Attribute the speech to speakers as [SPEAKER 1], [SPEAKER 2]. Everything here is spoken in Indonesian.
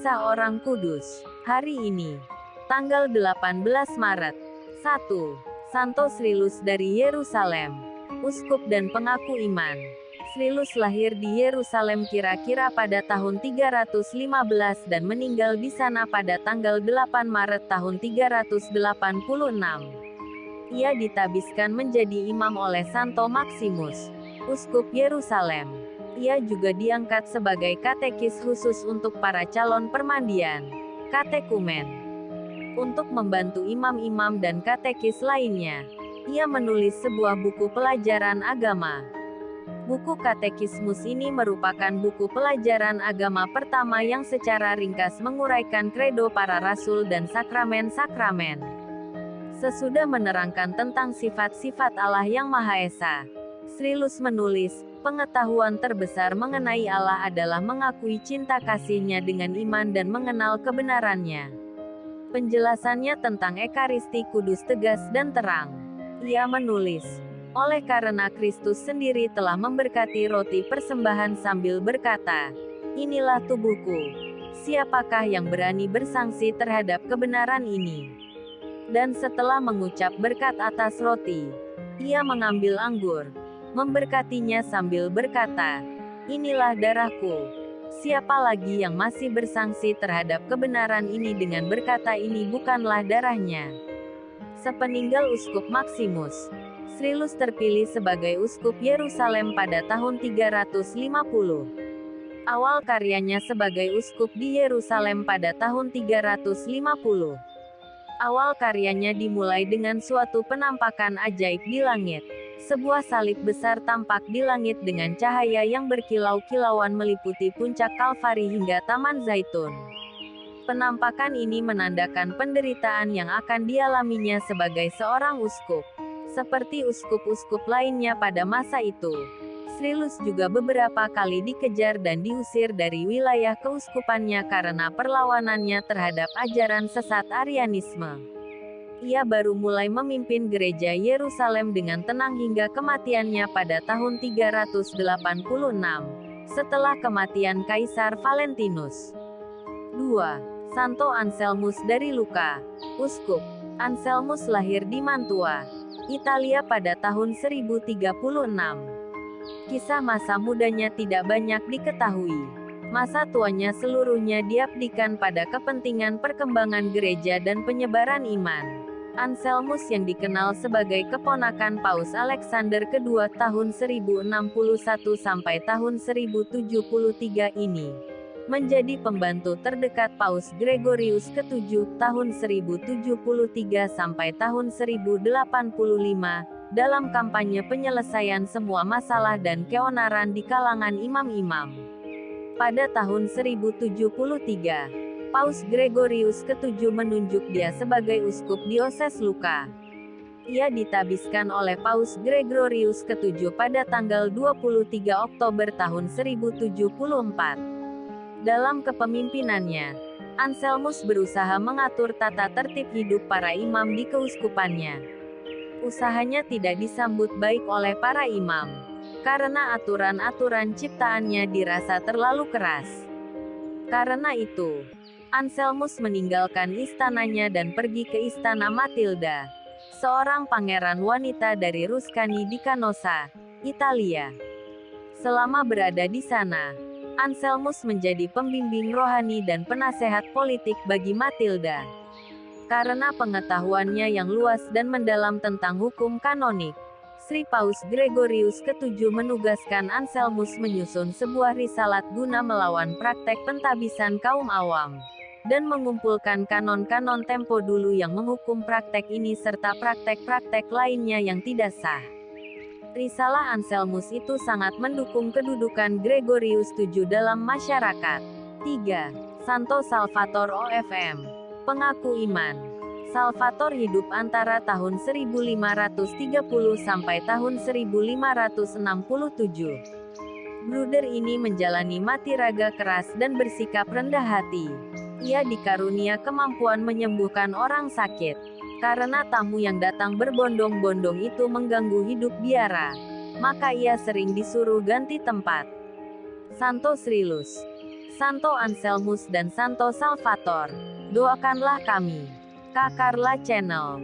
[SPEAKER 1] Kisah Orang Kudus. Hari ini, tanggal 18 Maret. 1. Santo Srilus dari Yerusalem. Uskup dan pengaku iman. Srilus lahir di Yerusalem kira-kira pada tahun 315 dan meninggal di sana pada tanggal 8 Maret tahun 386. Ia ditabiskan menjadi imam oleh Santo Maximus, Uskup Yerusalem. Ia juga diangkat sebagai katekis khusus untuk para calon permandian, katekumen. Untuk membantu imam-imam dan katekis lainnya, ia menulis sebuah buku pelajaran agama. Buku Katekismus ini merupakan buku pelajaran agama pertama yang secara ringkas menguraikan kredo para rasul dan sakramen-sakramen. Sesudah menerangkan tentang sifat-sifat Allah yang Maha Esa, Srilus menulis, pengetahuan terbesar mengenai Allah adalah mengakui cinta kasih-Nya dengan iman dan mengenal kebenarannya. Penjelasannya tentang Ekaristi Kudus tegas dan terang. Ia menulis, oleh karena Kristus sendiri telah memberkati roti persembahan sambil berkata, inilah tubuhku. Siapakah yang berani bersangsi terhadap kebenaran ini? Dan setelah mengucap berkat atas roti, ia mengambil anggur, memberkatinya sambil berkata, inilah darahku. Siapa lagi yang masih bersangsi terhadap kebenaran ini dengan berkata ini bukanlah darahnya? Sepeninggal Uskup Maximus, Srilus terpilih sebagai Uskup Yerusalem pada tahun 350. Awal karyanya sebagai Uskup di Yerusalem pada tahun 350. Awal karyanya dimulai dengan suatu penampakan ajaib di langit. Sebuah salib besar tampak di langit dengan cahaya yang berkilau-kilauan meliputi puncak Kalvari hingga Taman Zaitun. Penampakan ini menandakan penderitaan yang akan dialaminya sebagai seorang uskup. Seperti uskup-uskup lainnya pada masa itu, Srilus juga beberapa kali dikejar dan diusir dari wilayah keuskupannya karena perlawanannya terhadap ajaran sesat Arianisme. Ia baru mulai memimpin gereja Yerusalem dengan tenang hingga kematiannya pada tahun 386, setelah kematian Kaisar Valentinus. 2. Santo Anselmus dari Lucca, Uskup. Anselmus lahir di Mantua, Italia pada tahun 1036. Kisah masa mudanya tidak banyak diketahui. Masa tuanya seluruhnya diabdikan pada kepentingan perkembangan gereja dan penyebaran iman. Anselmus yang dikenal sebagai keponakan Paus Alexander II tahun 1061 sampai tahun 1073 ini, menjadi pembantu terdekat Paus Gregorius ke-7 tahun 1073 sampai tahun 1085, dalam kampanye penyelesaian semua masalah dan keonaran di kalangan imam-imam. Pada tahun 1073, Paus Gregorius ke-7 menunjuk dia sebagai uskup dioses Lucca. Ia ditabiskan oleh Paus Gregorius ke-7 pada tanggal 23 Oktober tahun 1074. Dalam kepemimpinannya, Anselmus berusaha mengatur tata tertib hidup para imam di keuskupannya. Usahanya tidak disambut baik oleh para imam, karena aturan-aturan ciptaannya dirasa terlalu keras. Karena itu, Anselmus meninggalkan istananya dan pergi ke istana Matilda, seorang pangeran wanita dari Ruscani di Canossa, Italia. Selama berada di sana, Anselmus menjadi pembimbing rohani dan penasehat politik bagi Matilda. Karena pengetahuannya yang luas dan mendalam tentang hukum kanonik, Sri Paus Gregorius ke-7 menugaskan Anselmus menyusun sebuah risalat guna melawan praktek pentabisan kaum awam, dan mengumpulkan kanon-kanon tempo dulu yang menghukum praktek ini serta praktek-praktek lainnya yang tidak sah. Risalah Anselmus itu sangat mendukung kedudukan Gregorius VII dalam masyarakat. 3. Santo Salvator OFM, pengaku iman. Salvator hidup antara tahun 1530 sampai tahun 1567. Bruder ini menjalani mati raga keras dan bersikap rendah hati. Ia dikarunia kemampuan menyembuhkan orang sakit. Karena tamu yang datang berbondong-bondong itu mengganggu hidup biara, maka ia sering disuruh ganti tempat. Santo Srilus. Santo Anselmus dan Santo Salvator. Doakanlah kami. Kak Carla Channel.